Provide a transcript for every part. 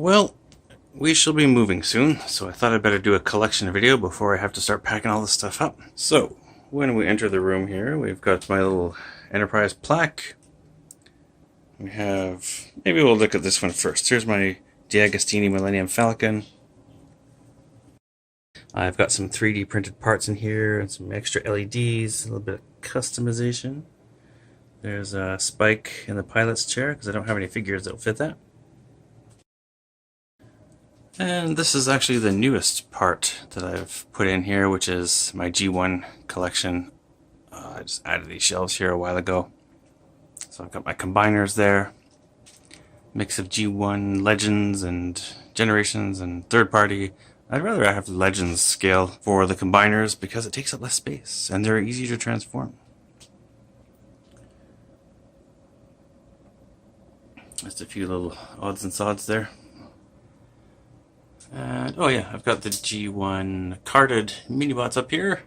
Well, we shall be moving soon, so I thought I'd better do a collection video before I have to start packing all this stuff up. So, when we enter the room here, we've got my little Enterprise plaque. We have, maybe we'll look at this one first. Here's my D'Agostini Millennium Falcon. I've got some 3D printed parts in here and some extra LEDs, a little bit of customization. There's a Spike in the pilot's chair because I don't have any figures that will fit that. And this is actually the newest part that I've put in here, which is my G1 collection. I just added these shelves here a while ago. So I've got my combiners there. Mix of G1 Legends and Generations and third party. I'd rather have the Legends scale for the combiners because it takes up less space and they're easy to transform. Just a few little odds and sods there. And, oh yeah, I've got the G1 carded mini-bots up here.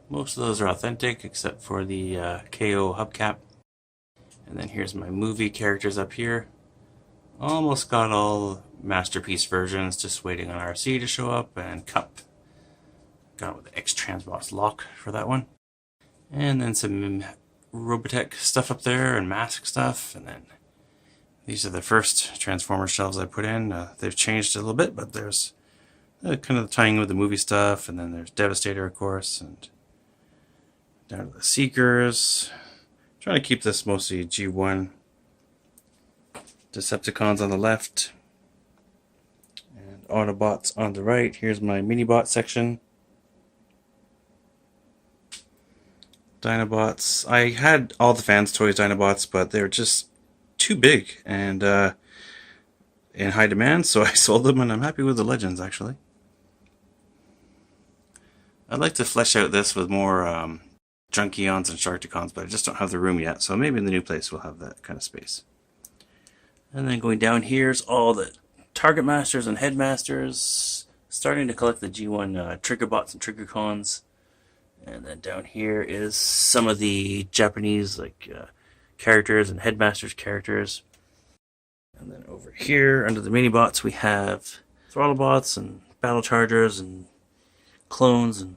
Most of those are authentic except for the KO hubcap. And then here's my movie characters up here. Almost got all Masterpiece versions, just waiting on RC to show up, and Cup. Got it with the X-Transboss lock for that one. And then some Robotech stuff up there and Mask stuff, and then these are the first Transformer shelves I put in. They've changed a little bit, but there's kind of tying with the movie stuff, and then there's Devastator, of course, and down to the Seekers. Trying to keep this mostly G1. Decepticons on the left, and Autobots on the right. Here's my Minibot section. Dinobots. I had all the Fans Toys Dinobots, but they're just too big and in high demand, so I sold them, and I'm happy with the Legends actually. I'd like to flesh out this with more Junkions and Sharkticons, but I just don't have the room yet, so maybe in the new place we'll have that kind of space. And then going down here's all the Target Masters and Headmasters. Starting to collect the G1 Triggerbots and Triggercons. And then down here is some of the Japanese characters and Headmasters characters. And then over here under the Minibots we have Throttlebots and Battle Chargers and clones. And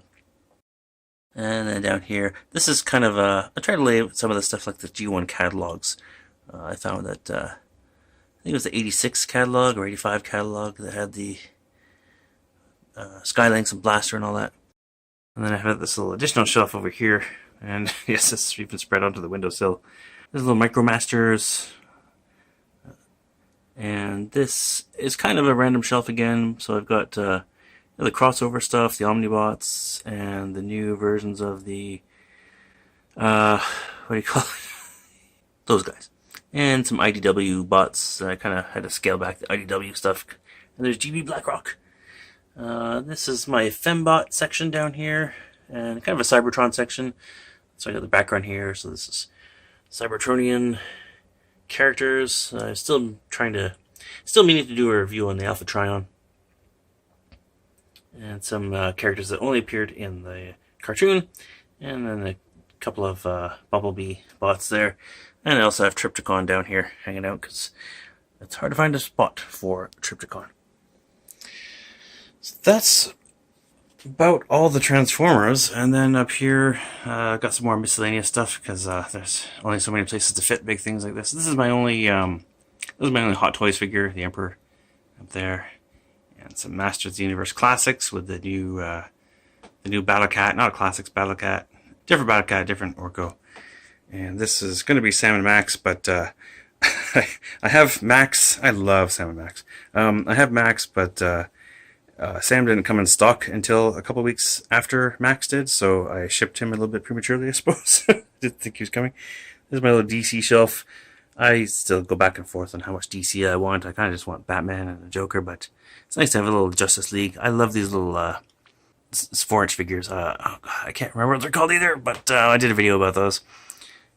then down here, this is kind of I tried to lay out some of the stuff like the G1 catalogs. I found that I think it was the 86 catalog or 85 catalog that had the Skylynx and Blaster and all that. And then I have this little additional shelf over here, and yes, this is even spread onto the windowsill. There's little Micromasters, and this is kind of a random shelf again. So I've got the crossover stuff, the Omnibots, and the new versions of the what do you call it? Those guys. And some IDW bots. I kind of had to scale back the IDW stuff. And there's GB Blackrock. This is my Fembot section down here. And kind of a Cybertron section. So I got the background here. So this is Cybertronian characters. Still meaning to do a review on the Alpha Trion. And some characters that only appeared in the cartoon. And then a couple of Bumblebee bots there. And I also have Trypticon down here hanging out because it's hard to find a spot for Trypticon. So that's about all the Transformers. And then up here, I've got some more miscellaneous stuff because there's only so many places to fit big things like this. This is my only Hot Toys figure, the Emperor, up there, and some Masters of the Universe classics with the new Battle Cat, not a classics Battle Cat, different Battle Cat, different Orko. And this is going to be Sam and Max, but I have Max. I love Sam and Max. I have Max, but Sam didn't come in stock until a couple weeks after Max did, so I shipped him a little bit prematurely, I suppose. Didn't think he was coming. This is my little DC shelf. I still go back and forth on how much DC I want. I kind of just want Batman and the Joker, but it's nice to have a little Justice League. I love these little 4-inch figures. I can't remember what they're called either, but I did a video about those.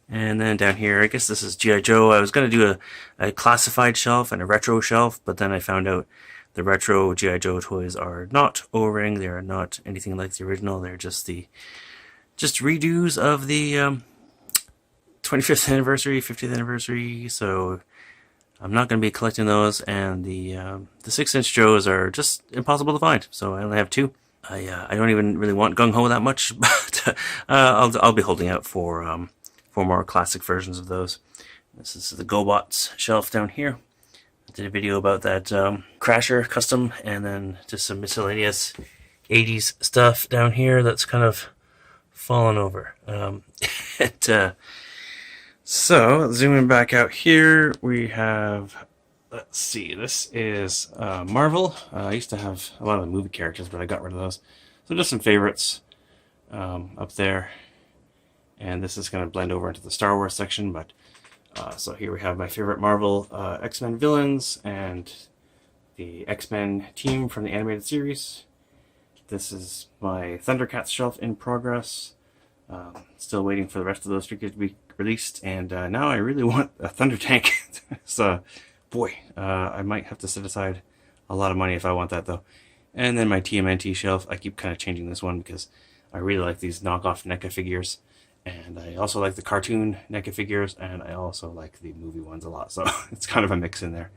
And then down here, I guess this is G.I. Joe. I was going to do a classified shelf and a retro shelf, but then I found out the retro G.I. Joe toys are not O-ring. They are not anything like the original. They're just redos of the 25th anniversary, 50th anniversary. So I'm not going to be collecting those, and the 6-inch Joes are just impossible to find, so I only have 2. I don't even really want Gung Ho that much, but I'll be holding out for more classic versions of those. This is the GoBots shelf down here. I did a video about that Crasher custom, and then just some miscellaneous 80s stuff down here that's kind of fallen over. So, zooming back out here, we have, let's see, this is Marvel. I used to have a lot of the movie characters, but I got rid of those. So just some favorites up there. And this is going to blend over into the Star Wars section, but so here we have my favorite Marvel X-Men villains and the X-Men team from the animated series. This is my Thundercats shelf in progress. Still waiting for the rest of those figures to be released, and now I really want a Thunder Tank. So, boy, I might have to set aside a lot of money if I want that, though. And then my TMNT shelf, I keep kind of changing this one because I really like these knockoff NECA figures, and I also like the cartoon NECA figures, and I also like the movie ones a lot, so it's kind of a mix in there.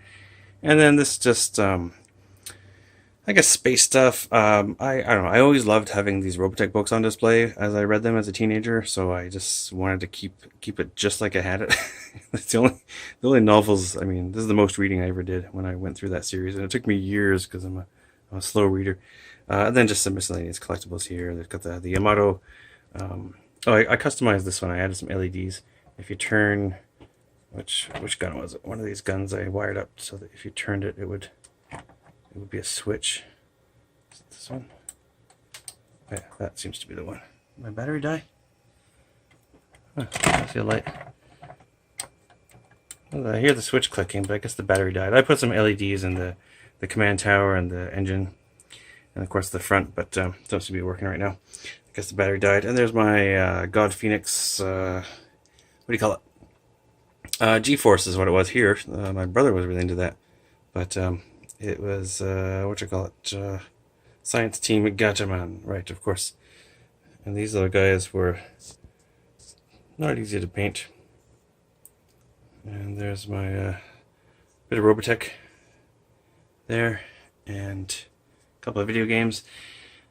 And then this just, I guess, space stuff. I don't know. I always loved having these Robotech books on display as I read them as a teenager, so I just wanted to keep it just like I had it. It's the only novels. I mean, this is the most reading I ever did when I went through that series, and it took me years because I'm a slow reader. And then just some miscellaneous collectibles here. They've got the Yamato. I customized this one. I added some LEDs. If you turn, which gun was it? One of these guns I wired up so that if you turned it, it would be a switch. Is it this one? Yeah, that seems to be the one. My battery die? Huh, I feel light. Well, I hear the switch clicking, but I guess the battery died. I put some LEDs in the command tower and the engine, and of course the front, but don't seem to be working right now. I guess the battery died. And there's my God Phoenix, what do you call it? G-Force is what it was here. My brother was really into that, but it was, Science Team Gatchaman, right, of course. And these little guys were not easy to paint. And there's my bit of Robotech there, and a couple of video games.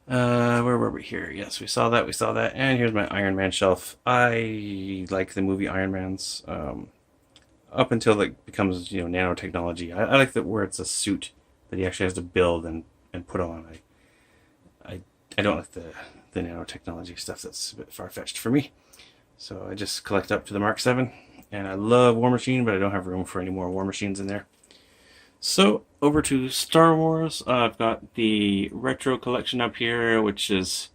Where were we here? Yes, we saw that. And here's my Iron Man shelf. I like the movie Iron Man's up until it becomes, nanotechnology. I like that where it's a suit that he actually has to build and put on. I don't like the nanotechnology stuff. That's a bit far-fetched for me. So I just collect up to the Mark 7, and I love War Machine, but I don't have room for any more War Machines in there. So over to Star Wars. I've got the retro collection up here, which is,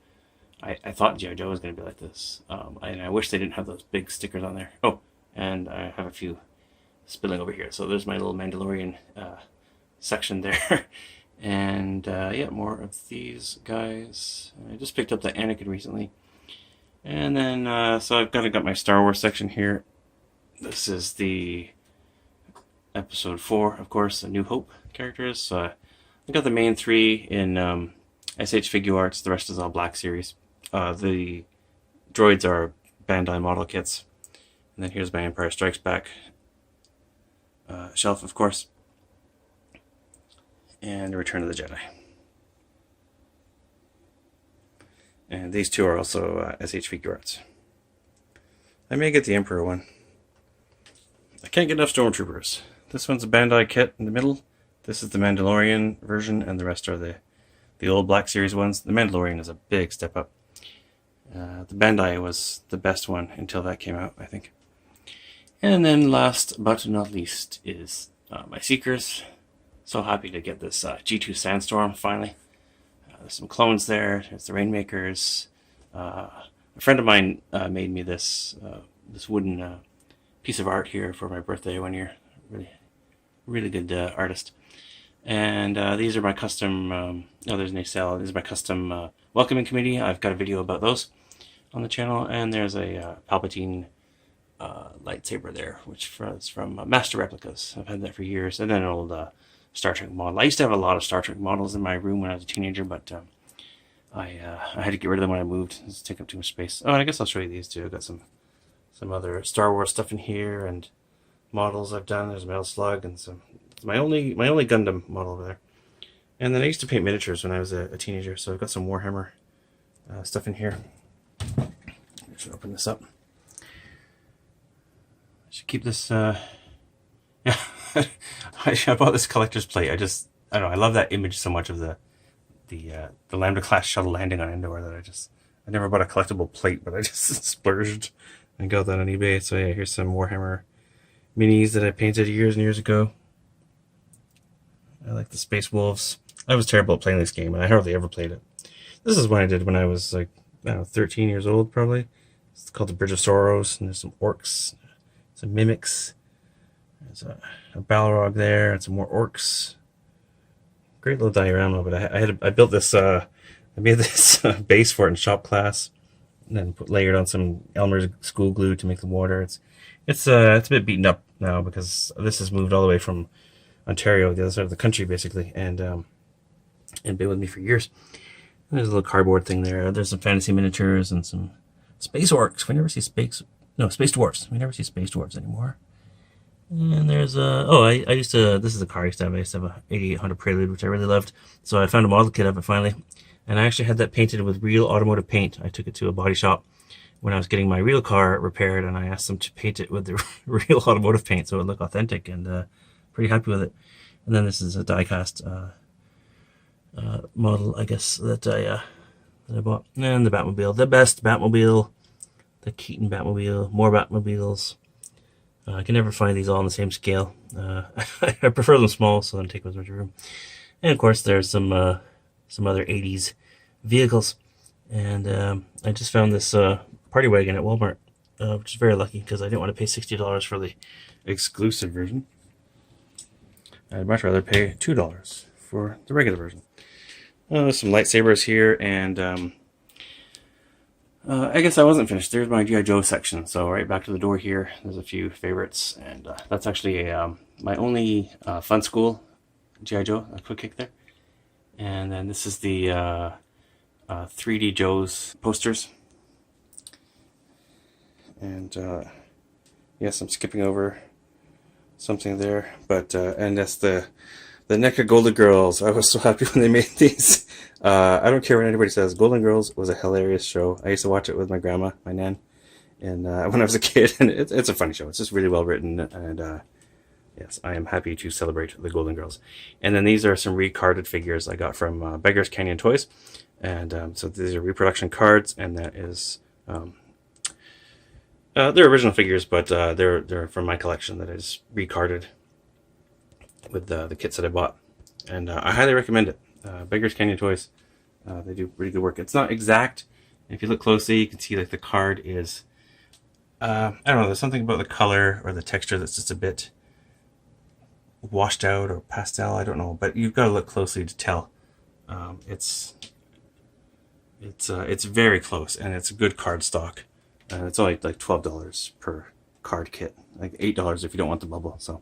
I thought G.I. Joe was going to be like this, and I wish they didn't have those big stickers on there. Oh, and I have a few spilling over here. So there's my little Mandalorian section there. And yeah, more of these guys. I just picked up the Anakin recently. And then, so I've got my Star Wars section here. This is the Episode 4, of course, the New Hope characters. So I got the main 3 in SH Figuarts. The rest is all Black Series. The droids are Bandai model kits. And then here's my Empire Strikes Back shelf, of course. And Return of the Jedi. And these two are also SH Figuarts. I may get the Emperor one. I can't get enough Stormtroopers. This one's a Bandai kit in the middle. This is the Mandalorian version, and the rest are the old Black Series ones. The Mandalorian is a big step up. The Bandai was the best one until that came out, I think. And then last but not least is my Seekers. So happy to get this G2 Sandstorm finally. There's some clones there. There's the Rainmakers. A friend of mine made me this wooden piece of art here for my birthday one year. Really good artist. And these are my custom. There's Nacelle. These are my custom welcoming committee. I've got a video about those on the channel. And there's a Palpatine lightsaber there, which is from Master Replicas. I've had that for years. And then an old Star Trek model. I used to have a lot of Star Trek models in my room when I was a teenager, but I had to get rid of them when I moved. It's taking up too much space. Oh, and I guess I'll show you these too. I've got some other Star Wars stuff in here, and models I've done. There's Metal Slug and some. It's my only Gundam model over there. And then I used to paint miniatures when I was a teenager, so I've got some Warhammer stuff in here. I should open this up. I should keep this. Yeah, I bought this collector's plate. I don't know. I love that image so much of the Lambda class shuttle landing on Endor that I never bought a collectible plate, but I just splurged and got that on eBay. So yeah, here's some Warhammer minis that I painted years and years ago. I like the Space Wolves. I was terrible at playing this game, and I hardly ever played it. This is what I did when I was like, I don't know, 13 years old probably. It's called the Bridge of Sorrows, and there's some orcs, some mimics. There's a Balrog there, and some more orcs. Great little diorama, but I built this. I made this base for it in shop class, and then layered on some Elmer's school glue to make the water. It's a bit beaten up now because this has moved all the way from Ontario, the other side of the country, basically, and been with me for years. And there's a little cardboard thing there. There's some fantasy miniatures and some space orcs. We never see space dwarfs. We never see space dwarfs anymore. And there's I used to. This is a car I used to have. I used to have a 8800 Prelude, which I really loved. So I found a model kit of it finally, and I actually had that painted with real automotive paint. I took it to a body shop when I was getting my real car repaired, and I asked them to paint it with the real automotive paint so it would look authentic, and pretty happy with it. And then this is a die-cast model, I guess, that I bought. And the Batmobile, the best Batmobile, the Keaton Batmobile, more Batmobiles. I can never find these all on the same scale. I prefer them small, so they take up as much room. And of course, there's some other 80s vehicles. And I just found this party wagon at Walmart, which is very lucky because I didn't want to pay $60 for the exclusive version. I'd much rather pay $2 for the regular version. There's some lightsabers here, and I guess I wasn't finished. There's my G.I. Joe section. So right back to the door here, there's a few favorites, and that's actually my only Fun School G.I. Joe, a quick kick there. And then this is the 3D Joe's posters. And yes, I'm skipping over something there, but and that's the NECA Golden Girls. I was so happy when they made these. I don't care what anybody says. Golden Girls was a hilarious show. I used to watch it with my grandma, my nan, and when I was a kid. And it's a funny show. It's just really well written, and yes, I am happy to celebrate the Golden Girls. And then these are some recarded figures I got from Beggars Canyon Toys, and so these are reproduction cards, and that is they're original figures, but they're from my collection that is recarded with the kits that I bought, and I highly recommend it. Beggars Canyon Toys, they do pretty good work. It's not exact. If you look closely, you can see like the card is I don't know, there's something about the color or the texture that's just a bit washed out or pastel, I don't know, but you've got to look closely to tell. It's very close, and it's good card stock. It's only like $12 per card kit, like $8 if you don't want the bubble. So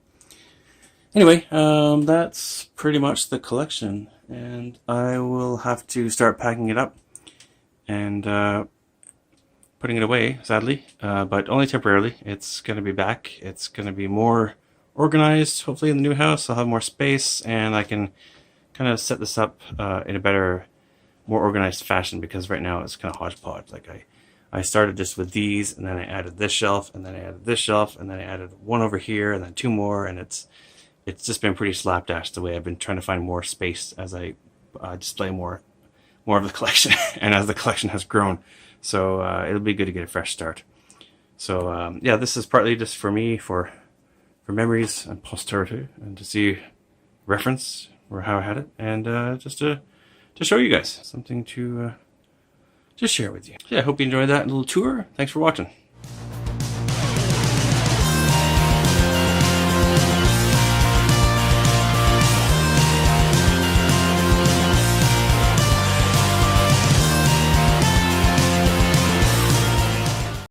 anyway, that's pretty much the collection, and I will have to start packing it up and putting it away, sadly, but only temporarily. It's going to be back. It's going to be more organized, hopefully, in the new house. I'll have more space, and I can kind of set this up in a better, more organized fashion, because right now it's kind of hodgepodge. Like I started just with these, and then I added this shelf, and then I added this shelf, and then I added one over here, and then two more, and it's just been pretty slapdash the way I've been trying to find more space as I display more of the collection, and as the collection has grown. So it'll be good to get a fresh start. So yeah, this is partly just for me, for memories and posterity, and to see reference for how I had it, and just to show you guys something to just share with you. So yeah, I hope you enjoyed that little tour. Thanks for watching.